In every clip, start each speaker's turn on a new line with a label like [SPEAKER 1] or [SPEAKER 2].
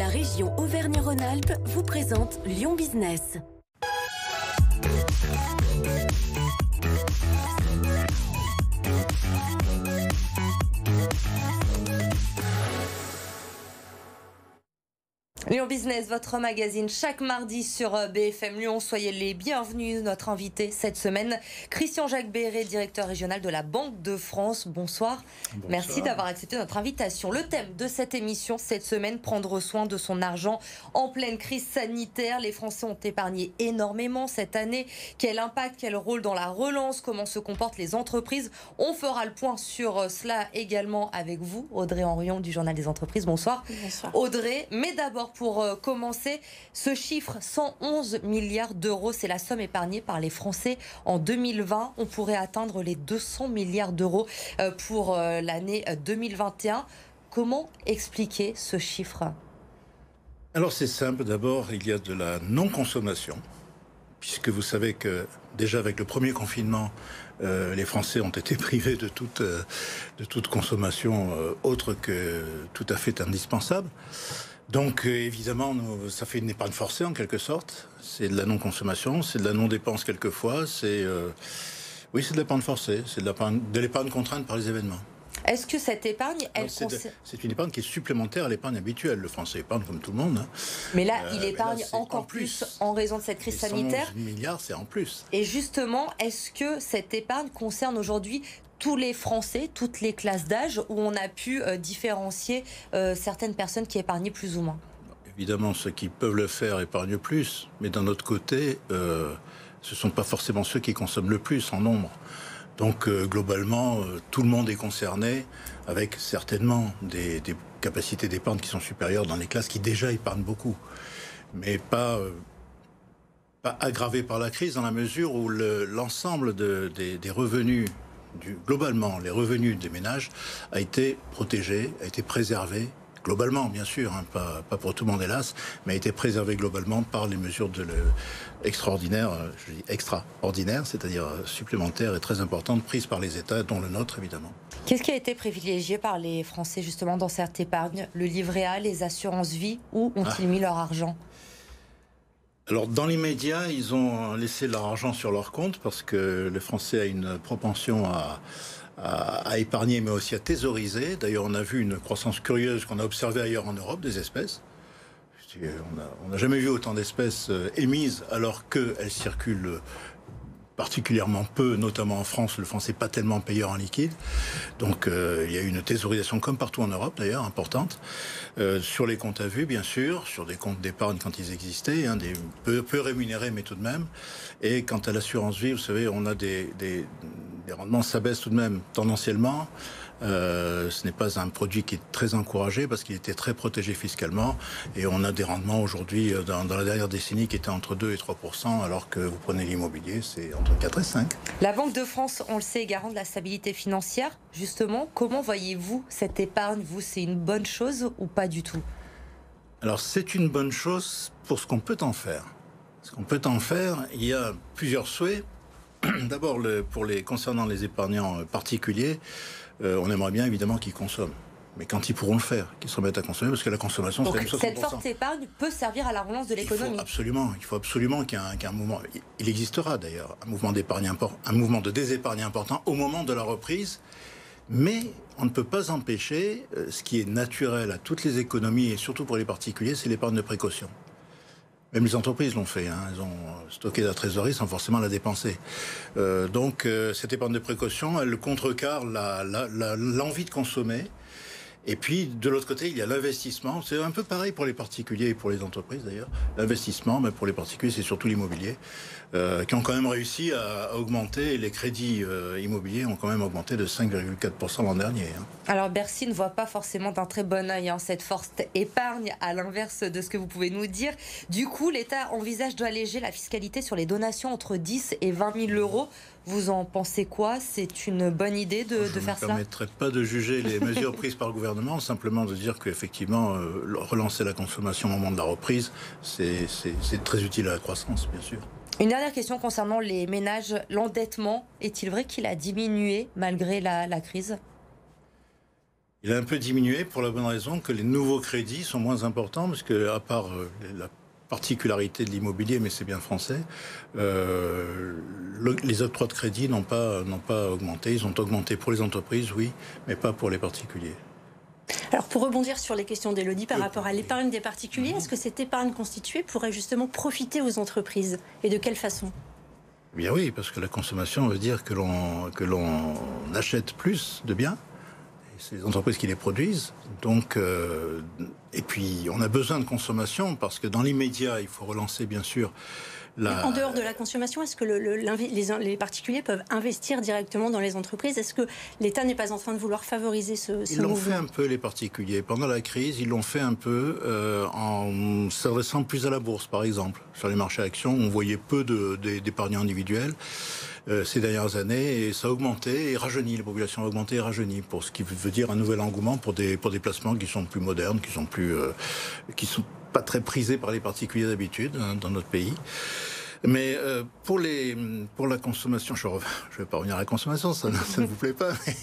[SPEAKER 1] La région Auvergne-Rhône-Alpes vous présente Lyon Business.
[SPEAKER 2] Lyon Business, votre magazine chaque mardi sur BFM Lyon. Soyez les bienvenus. Notre invité cette semaine, Christian-Jacques Béret, directeur régional de la Banque de France. Bonsoir. Bonsoir. Merci d'avoir accepté notre invitation. Le thème de cette émission cette semaine, prendre soin de son argent en pleine crise sanitaire. Les Français ont épargné énormément cette année. Quel impact, quel rôle dans la relance, comment se comportent les entreprises? On fera le point sur cela également avec vous, Audrey Henrion du Journal des Entreprises. Bonsoir. Bonsoir. Audrey, mais d'abord pour commencer, ce chiffre, 111 milliards d'euros, c'est la somme épargnée par les Français en 2020. On pourrait atteindre les 200 milliards d'euros pour l'année 2021. Comment expliquer ce chiffre?
[SPEAKER 3] Alors c'est simple, d'abord il y a de la non-consommation, puisque vous savez que déjà avec le premier confinement, les Français ont été privés de toute consommation autre que tout à fait indispensable. Donc évidemment, ça fait une épargne forcée en quelque sorte. C'est de la non-consommation, c'est de la non-dépense quelquefois. Oui, c'est de l'épargne forcée, c'est de l'épargne contrainte par les événements.
[SPEAKER 2] Est-ce que cette épargne,
[SPEAKER 3] c'est une épargne qui est supplémentaire à l'épargne habituelle. Le Français épargne comme tout le monde.
[SPEAKER 2] Mais là, il épargne encore plus en raison de cette crise sanitaire.
[SPEAKER 3] 111 milliards, c'est en plus.
[SPEAKER 2] Et justement, est-ce que cette épargne concerne aujourd'hui tous les Français, toutes les classes d'âge, où on a pu différencier certaines personnes qui épargnaient plus ou moins?
[SPEAKER 3] Évidemment, ceux qui peuvent le faire épargnent plus, mais d'un autre côté, ce ne sont pas forcément ceux qui consomment le plus en nombre. Donc globalement, tout le monde est concerné, avec certainement des capacités d'épargne qui sont supérieures dans les classes qui déjà épargnent beaucoup, mais pas aggravées par la crise, dans la mesure où l'ensemble des revenus, globalement, les revenus des ménages a été protégé, a été préservé, globalement bien sûr, hein, pas pour tout le monde hélas, mais a été préservé globalement par les mesures extraordinaires, je dis extraordinaires, c'est-à-dire supplémentaires et très importantes, prises par les États, dont le nôtre évidemment.
[SPEAKER 2] Qu'est-ce qui a été privilégié par les Français justement dans cette épargne? Le livret A, les assurances vie, où ont-ils mis leur argent?
[SPEAKER 3] Alors, dans l'immédiat, ils ont laissé leur argent sur leur compte parce que le Français a une propension à épargner, mais aussi à thésauriser. D'ailleurs, on a vu une croissance curieuse qu'on a observée ailleurs en Europe des espèces. On n'a jamais vu autant d'espèces émises alors qu'elles circulent particulièrement peu, notamment en France. Le Français n'est pas tellement payeur en liquide. Donc il y a une thésaurisation, comme partout en Europe d'ailleurs, importante. Sur les comptes à vue, bien sûr, sur des comptes d'épargne quand ils existaient, hein, peu rémunérés, mais tout de même. Et quant à l'assurance vie, vous savez, on a des rendements, ça baisse tout de même tendanciellement. Ce n'est pas un produit qui est très encouragé parce qu'il était très protégé fiscalement et on a des rendements aujourd'hui dans la dernière décennie qui étaient entre 2 et 3%, alors que vous prenez l'immobilier, c'est entre 4 et 5.
[SPEAKER 2] La Banque de France, on le sait, est garant de la stabilité financière. Justement, comment voyez-vous cette épargne? Vous, c'est une bonne chose ou pas du tout?
[SPEAKER 3] Alors c'est une bonne chose pour ce qu'on peut en faire. Ce qu'on peut en faire, il y a plusieurs souhaits. D'abord, concernant les épargnants particuliers, on aimerait bien évidemment qu'ils consomment. Mais quand ils pourront le faire, qu'ils se remettent à consommer, parce que la consommation, c'est quand même 60%.
[SPEAKER 2] Cette forte épargne peut servir à la relance de l'économie.
[SPEAKER 3] Il faut absolument qu'il y ait un mouvement. Il existera d'ailleurs un mouvement de désépargne important au moment de la reprise. Mais on ne peut pas empêcher ce qui est naturel à toutes les économies et surtout pour les particuliers, c'est l'épargne de précaution. Même les entreprises l'ont fait, hein. Elles ont stocké la trésorerie sans forcément la dépenser. Donc cette épargne de précaution, elle contrecarre l'envie de consommer. Et puis, de l'autre côté, il y a l'investissement. C'est un peu pareil pour les particuliers et pour les entreprises, d'ailleurs. L'investissement, mais pour les particuliers, c'est surtout l'immobilier, qui ont quand même réussi à augmenter. Les crédits immobiliers ont quand même augmenté de 5,4% l'an dernier. Hein.
[SPEAKER 2] Alors, Bercy ne voit pas forcément d'un très bon œil cette forte épargne, à l'inverse de ce que vous pouvez nous dire. Du coup, l'État envisage d'alléger la fiscalité sur les donations entre 10 et 20 000 euros. Vous en pensez quoi? C'est une bonne idée de faire cela?
[SPEAKER 3] Je ne me permettrai pas de juger les mesures prises par le gouvernement, simplement de dire qu'effectivement, relancer la consommation au moment de la reprise, c'est très utile à la croissance, bien sûr.
[SPEAKER 2] Une dernière question concernant les ménages. L'endettement, est-il vrai qu'il a diminué malgré la crise?
[SPEAKER 3] Il a un peu diminué pour la bonne raison que les nouveaux crédits sont moins importants, parce que, à part la particularité de l'immobilier, mais c'est bien français, les octrois de crédit n'ont pas augmenté. Ils ont augmenté pour les entreprises, oui, mais pas pour les particuliers.
[SPEAKER 4] Alors pour rebondir sur les questions d'Élodie par rapport à l'épargne des particuliers, est-ce que cette épargne constituée pourrait justement profiter aux entreprises et de quelle façon ?
[SPEAKER 3] Bien oui, parce que la consommation veut dire que l'on achète plus de biens. C'est les entreprises qui les produisent. Donc, et puis, on a besoin de consommation parce que dans l'immédiat, il faut relancer, bien sûr,
[SPEAKER 4] En dehors de la consommation, est-ce que les particuliers peuvent investir directement dans les entreprises ? Est-ce que l'État n'est pas en train de vouloir favoriser ce mouvement ?
[SPEAKER 3] Ils l'ont fait un peu, les particuliers. Pendant la crise, ils l'ont fait un peu en s'adressant plus à la bourse, par exemple. Sur les marchés actions, on voyait peu d'épargnants individuels ces dernières années, et ça a augmenté et rajeuni. La population a augmenté et rajeuni, pour ce qui veut dire un nouvel engouement pour des placements qui sont plus modernes, qui sont pas très prisés par les particuliers d'habitude dans notre pays. Mais pour la consommation, je vais pas revenir à la consommation, ça ne vous plaît pas, mais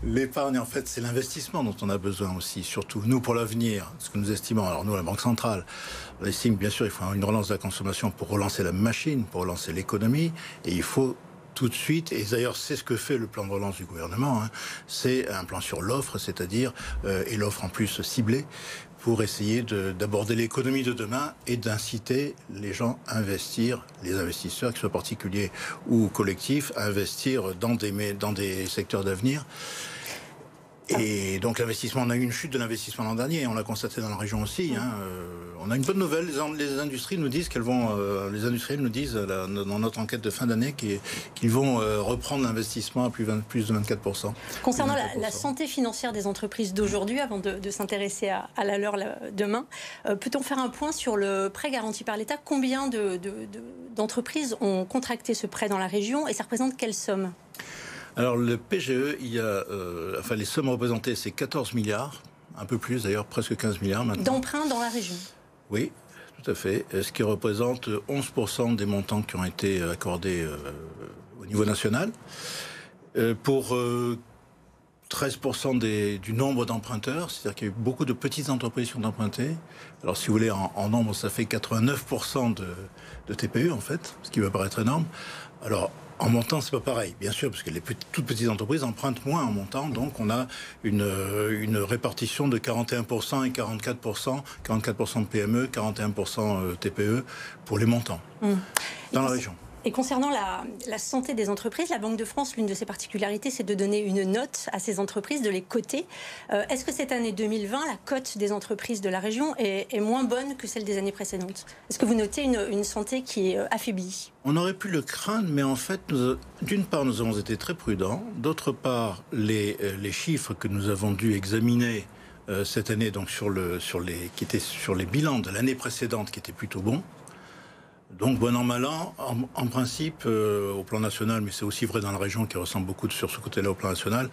[SPEAKER 3] l'épargne, en fait, c'est l'investissement dont on a besoin aussi, surtout nous pour l'avenir, ce que nous estimons. Alors nous, à la Banque centrale, on estime bien sûr il faut une relance de la consommation pour relancer la machine, pour relancer l'économie, et il faut tout de suite, et d'ailleurs c'est ce que fait le plan de relance du gouvernement, c'est un plan sur l'offre, c'est-à-dire, et l'offre en plus ciblée, pour essayer d'aborder l'économie de demain et d'inciter les gens à investir, les investisseurs, qu'ils soient particuliers ou collectifs, à investir dans des secteurs d'avenir. Et donc l'investissement, on a eu une chute de l'investissement l'an dernier, on l'a constaté dans la région aussi. On a une bonne nouvelle, les industries nous disent les industriels nous disent dans notre enquête de fin d'année qu'ils vont reprendre l'investissement à plus de 24%.
[SPEAKER 4] Concernant la santé financière des entreprises d'aujourd'hui, avant de s'intéresser à la leur demain, peut-on faire un point sur le prêt garanti par l'État ? Combien d'entreprises ont contracté ce prêt dans la région et ça représente quelle somme ?
[SPEAKER 3] Alors le PGE, les sommes représentées, c'est 14 milliards, un peu plus d'ailleurs, presque 15 milliards maintenant.
[SPEAKER 4] D'emprunts dans la région ? Oui,
[SPEAKER 3] tout à fait. Ce qui représente 11% des montants qui ont été accordés au niveau national. Pour 13% du nombre d'emprunteurs, c'est-à-dire qu'il y a eu beaucoup de petites entreprises qui ont emprunté. Alors si vous voulez, en nombre, ça fait 89% de TPE en fait, ce qui va paraître énorme. Alors, en montant, c'est pas pareil, bien sûr, parce que les toutes petites entreprises empruntent moins en montant, donc on a une répartition de 41% et 44%, 44% de PME, 41% TPE pour les montants dans la région.
[SPEAKER 4] Et concernant la santé des entreprises, la Banque de France, l'une de ses particularités, c'est de donner une note à ces entreprises, de les coter. Est-ce que cette année 2020, la cote des entreprises de la région est moins bonne que celle des années précédentes ? Est-ce que vous notez une santé qui est affaiblie ?
[SPEAKER 3] On aurait pu le craindre, mais en fait, d'une part, nous avons été très prudents. D'autre part, les chiffres que nous avons dû examiner cette année, donc qui étaient sur les bilans de l'année précédente, qui étaient plutôt bons. Donc, bon an, mal an, en principe, au plan national, mais c'est aussi vrai dans la région qui ressemble beaucoup sur ce côté-là au plan national,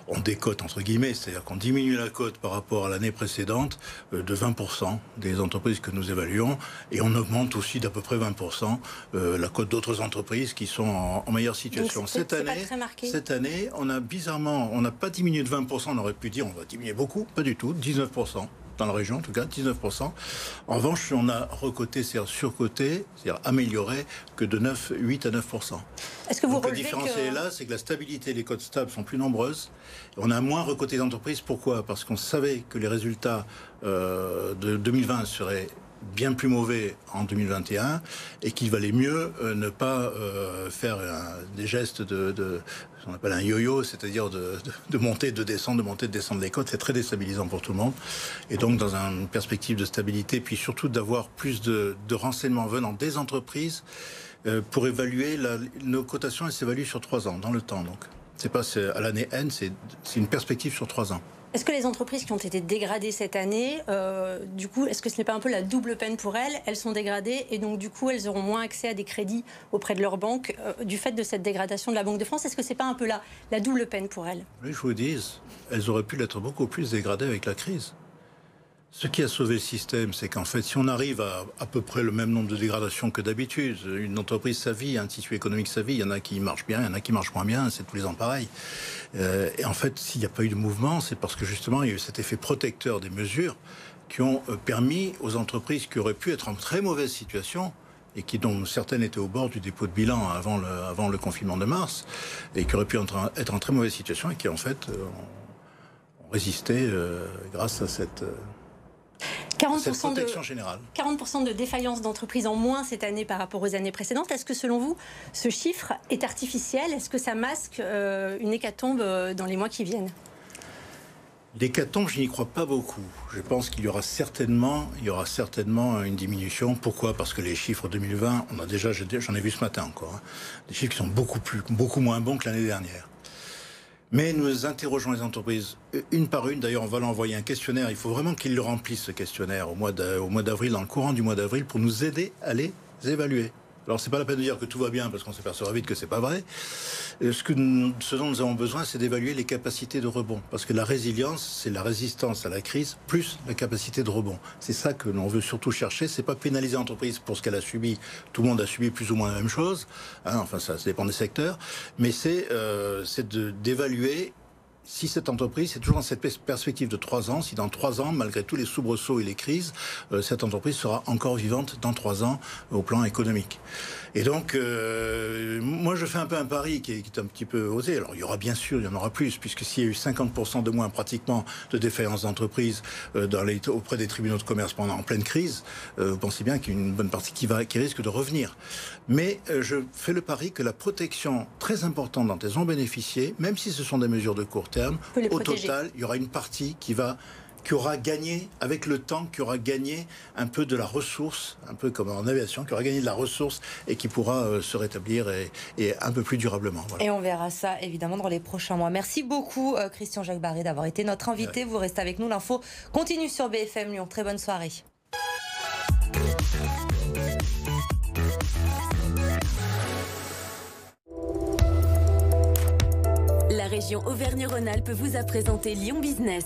[SPEAKER 3] on décote entre guillemets, c'est-à-dire qu'on diminue la cote par rapport à l'année précédente de 20% des entreprises que nous évaluons, et on augmente aussi d'à peu près 20% la cote d'autres entreprises qui sont en meilleure situation.
[SPEAKER 4] Donc
[SPEAKER 3] cette année, on a bizarrement, on n'a pas diminué de 20%, on aurait pu dire on va diminuer beaucoup, pas du tout, 19%. Dans la région, en tout cas, 19%. En revanche, on a recoté, c'est-à-dire surcoté, c'est-à-dire amélioré, que de 8 à 9%.
[SPEAKER 4] Est-ce que vous
[SPEAKER 3] relevez la différence est là, c'est que la stabilité, les cotes stables sont plus nombreuses. On a moins recoté d'entreprises. Pourquoi ? Parce qu'on savait que les résultats de 2020 seraient bien plus mauvais en 2021 et qu'il valait mieux ne pas faire des gestes de ce qu'on appelle un yo-yo, c'est-à-dire de monter, de descendre, de monter, de descendre les cotes. C'est très déstabilisant pour tout le monde. Et donc, dans une perspective de stabilité, puis surtout d'avoir plus de renseignements venant des entreprises pour évaluer nos cotations, elles s'évaluent sur 3 ans, dans le temps. Donc, c'est pas à l'année N, c'est une perspective sur 3 ans.
[SPEAKER 4] Est-ce que les entreprises qui ont été dégradées cette année, du coup, est-ce que ce n'est pas un peu la double peine pour elles ? Elles sont dégradées et donc du coup, elles auront moins accès à des crédits auprès de leur banque du fait de cette dégradation de la Banque de France. Est-ce que ce n'est pas un peu la double peine pour elles ?
[SPEAKER 3] Oui, je vous dis, elles auraient pu l'être beaucoup plus dégradées avec la crise. Ce qui a sauvé le système, c'est qu'en fait, si on arrive à peu près le même nombre de dégradations que d'habitude, une entreprise, sa vie, un tissu économique, sa vie, il y en a qui marchent bien, il y en a qui marchent moins bien, c'est tous les ans pareil. Et en fait, s'il n'y a pas eu de mouvement, c'est parce que justement, il y a eu cet effet protecteur des mesures qui ont permis aux entreprises qui auraient pu être en très mauvaise situation, et dont certaines étaient au bord du dépôt de bilan avant le confinement de mars, et qui auraient pu être en très mauvaise situation, et qui en fait ont résisté grâce à cette...
[SPEAKER 4] 40% de défaillances d'entreprises en moins cette année par rapport aux années précédentes. Est-ce que selon vous, ce chiffre est artificiel? Est-ce que ça masque une hécatombe dans les mois qui viennent?
[SPEAKER 3] L'hécatombe, je n'y crois pas beaucoup. Je pense qu'il y aura certainement une diminution. Pourquoi? Parce que les chiffres 2020, j'en ai vu ce matin encore, des chiffres qui sont beaucoup moins bons que l'année dernière. Mais nous interrogeons les entreprises une par une. D'ailleurs, on va leur envoyer un questionnaire. Il faut vraiment qu'ils le remplissent, ce questionnaire, au mois d'avril, dans le courant du mois d'avril, pour nous aider à les évaluer. Alors, c'est pas la peine de dire que tout va bien, parce qu'on s'apercevra vite que c'est pas vrai. Ce dont nous avons besoin, c'est d'évaluer les capacités de rebond. Parce que la résilience, c'est la résistance à la crise, plus la capacité de rebond. C'est ça que l'on veut surtout chercher. C'est pas pénaliser l'entreprise pour ce qu'elle a subi. Tout le monde a subi plus ou moins la même chose. Enfin, ça dépend des secteurs. Mais c'est d'évaluer si cette entreprise, c'est toujours dans cette perspective de 3 ans, si dans 3 ans, malgré tous les soubresauts et les crises, cette entreprise sera encore vivante dans 3 ans au plan économique. Et donc, moi je fais un peu un pari qui est un petit peu osé. Alors il y aura bien sûr, il y en aura plus, puisque s'il y a eu 50% de moins pratiquement de défaillances d'entreprises auprès des tribunaux de commerce en pleine crise, vous pensez bien qu'il y a une bonne partie qui risque de revenir. Mais je fais le pari que la protection très importante dont elles ont bénéficié, même si ce sont des mesures de court terme, au total, il y aura une partie qui aura gagné, avec le temps, qui aura gagné un peu de la ressource, un peu comme en aviation, qui aura gagné de la ressource et qui pourra se rétablir et un peu plus durablement. Voilà.
[SPEAKER 2] Et on verra ça, évidemment, dans les prochains mois. Merci beaucoup, Christian-Jacques Barré, d'avoir été notre invité. Vous restez avec nous. L'info continue sur BFM Lyon. Très bonne soirée.
[SPEAKER 1] La région Auvergne-Rhône-Alpes vous a présenté Lyon Business.